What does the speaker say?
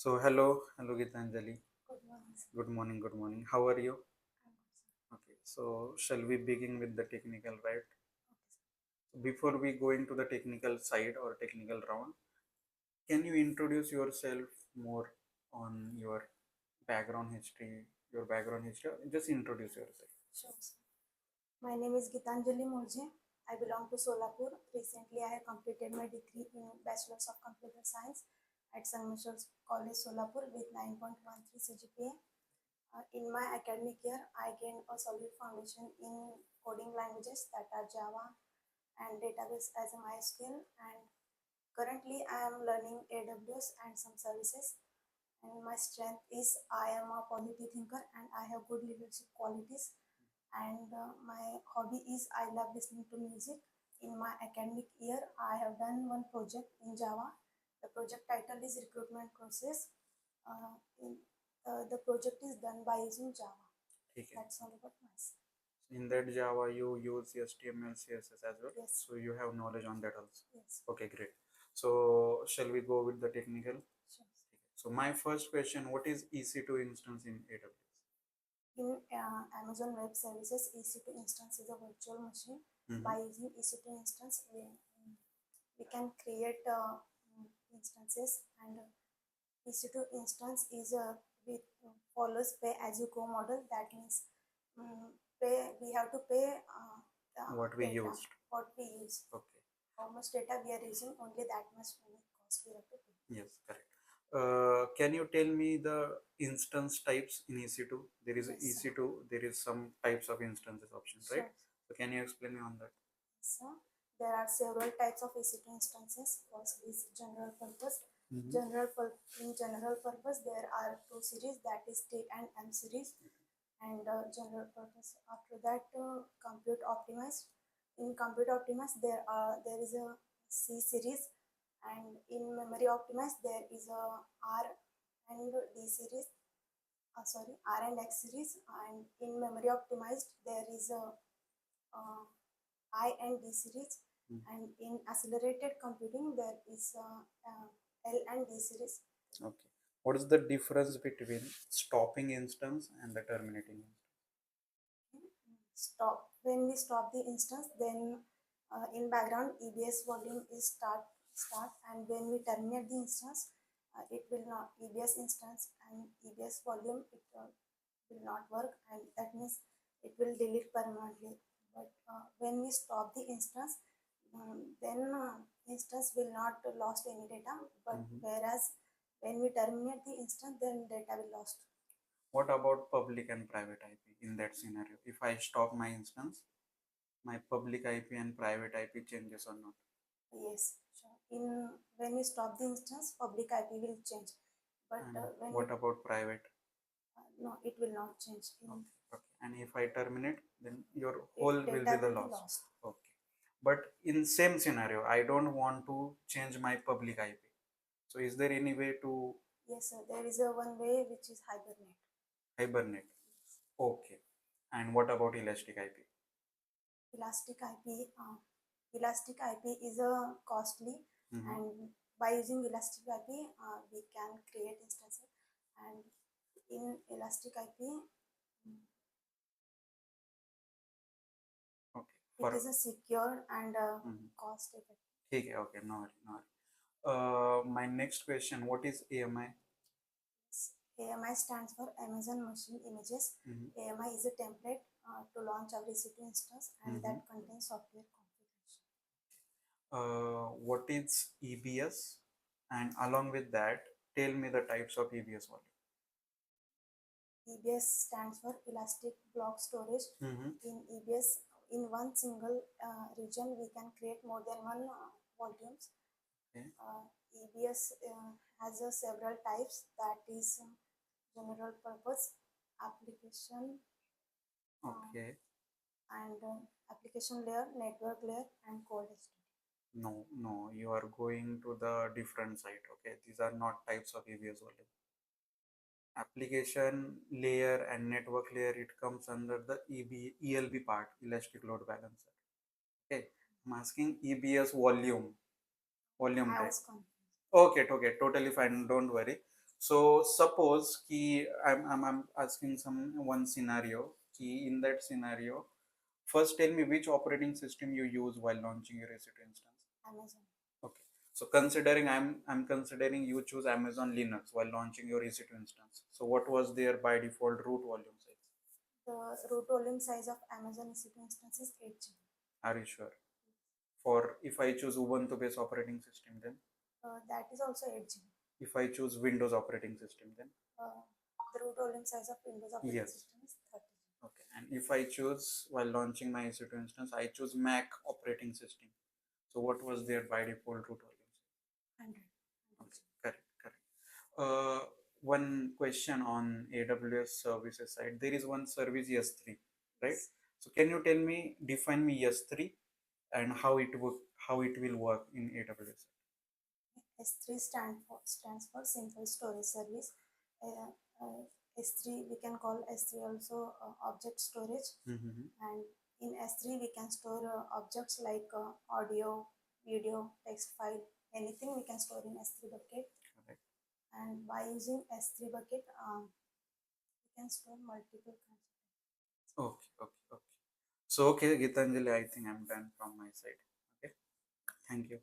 So hello Gitanjali. Good morning, sir. Good morning, good morning. How are you? I'm good, sir. Okay, so shall we begin with the technical, right? Okay, sir. Before we go into the technical side or technical round, can you introduce yourself more on your background history? Just introduce yourself. Sure, sir. My name is Gitanjali Murje. I belong to Solapur. Recently, I have completed my degree in Bachelor's of Computer Science at Sangmeshwar College, Solapur with 9.13 CGPA. In my academic year, I gained a solid foundation in coding languages that are Java and database as a MySQL. And currently, I am learning AWS and some services. And my strength is I am a positive thinker and I have good leadership qualities. And my hobby is I love listening to music. In my academic year, I have done one project in Java. The project title is Recruitment Process. The project is done by using Java. ठीक है. That's all about myself. In that Java, you use HTML, CSS as well. Yes. So you have knowledge on that also. Yes. Okay, great. So shall we go with the technical? Sure. So my first question: what is EC2 instance in AWS? In Amazon Web Services, EC2 instance is a virtual machine. By using EC2 instance, we can create instances, and EC2 instance is a with follows pay as you go model. That means we have to pay What we data, used. what we use. Okay. How much data we are using, only that much money cost we have to pay. Yes, correct. Can you tell me the instance types in EC2? There is Yes, EC2, there is some types of instances option, right? Sure. So can you explain me on that? So there are several types of EC2 instances. First is general purpose. In general purpose, there are two series, that is T and M series, and general purpose. After that, compute optimized. In compute optimized, there is a C series, and in memory optimized, there is a R and D series. Sorry, R and X series, and in memory optimized, there is a uh, I and D series, and in accelerated computing there is L and D series. Okay. What is the difference between stopping instance and the terminating instance? Stop. When we stop the instance, then in background EBS volume is start, and when we terminate the instance, it will not EBS instance and EBS volume it will not work, and that means it will delete permanently. But when we stop the instance, then instance will not lost any data. But whereas when we terminate the instance, then data will lost. What about public and private IP in that scenario? If I stop my instance, my public IP and private IP changes or not? Yes, sure. In when we stop the instance, public IP will change. But when what about private? No, it will not change. Okay, okay. And if I terminate, then your whole will be the loss. Lost. Okay. But in same scenario, I don't want to change my public IP. So is there any way to Yes, sir. There is a one way which is hibernate. hibernate? Okay. And what about elastic IP? Elastic IP. Elastic IP is a costly, and by using elastic IP, we can create instances. And in elastic IP, Okay. it is a secure and cost effective. Okay, okay, no worry, no worry. My next question, what is AMI? AMI stands for Amazon Machine Images. AMI is a template to launch our EC2 instance, and that contains software configuration. What is EBS? And along with that, tell me the types of EBS volume. EBS stands for Elastic Block Storage. In EBS, in one single region, we can create more than one volumes. Okay. EBS has several types, that is general purpose, application, Okay. and application layer, network layer, and code history. No, no, you are going to the different site. Okay, these are not types of EBS volume. Application layer and network layer, it comes under the ELB part, elastic load balancer. Okay, I'm asking EBS volume type. Okay, okay, totally fine, don't worry. So suppose ki I'm asking some one scenario ki in that scenario, first tell me which operating system you use while launching your EC2 instance. Amazon. Okay. So considering I'm considering you choose Amazon Linux while launching your EC2 instance. So what was their by default root volume size? The root volume size of Amazon EC2 instance is 8 GB. Are you sure? For if I choose Ubuntu based operating system, then That is also 8 GB. if I choose Windows operating system, then Uh, the root volume size of Windows operating yes. system is 30 GB. Okay. And if I choose while launching my EC2 instance, I choose Mac operating system. So what was their by default root volume? 100. Okay. Correct. Correct. One question on AWS services side. There is one service S3, right? Yes. So can you tell me, define me S3 and how it will work in AWS? S3 stands for Simple Storage Service. Uh, uh, S3 we can call S3 also object storage, Mm-hmm. and in S3 we can store objects like audio, video, text file, anything we can store in S3 bucket. Correct. And by using S3 bucket, we can store multiple kinds of data. Okay, okay, okay. So okay, Gitanjali, I think I'm done from my side. Okay, thank you.